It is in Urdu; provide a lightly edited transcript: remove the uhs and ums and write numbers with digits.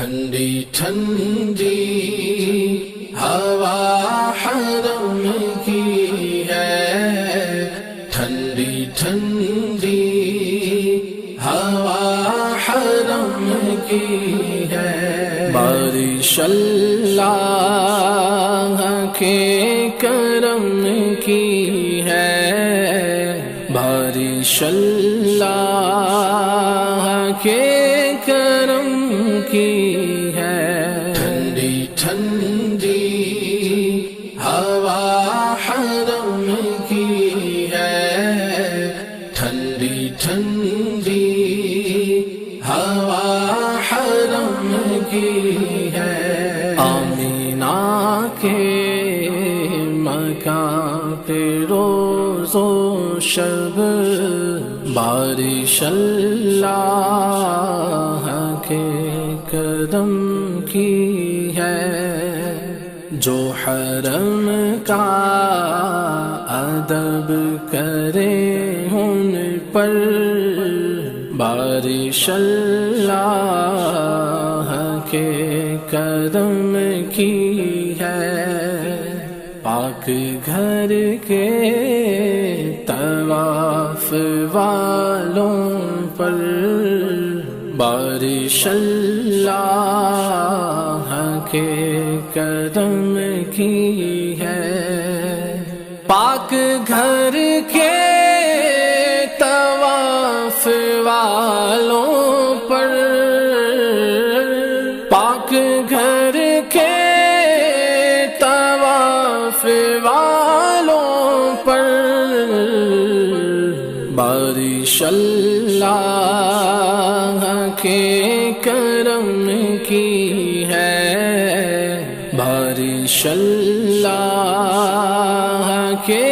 ٹھنڈی ٹھنڈی ہوا حرم کی ہے، ٹھنڈی ٹھنڈی ہوا حرم کی ہے، بارش اللہ کے کرم کی ہے، بارش اللہ کے کرم کی ہے، ٹھنڈی ٹھنڈی ہوا حرم کی ہے، ٹھنڈی ٹھنڈی ہوا حرم کی ہے، آمینہ کے مکان پہ روز و شب بارش اللہ کے کرم کی ہے، جو حرم کا ادب کرے ان پر بارش اللہ کے کرم کی ہے، پاک گھر کے طواف والوں پر بارش اللہ کے کرم کی ہے، پاک گھر کے طواف والوں پر، پاک گھر کے طواف والوں پر بارش اللہ کے کرم کی ہے، بارش اللہ کے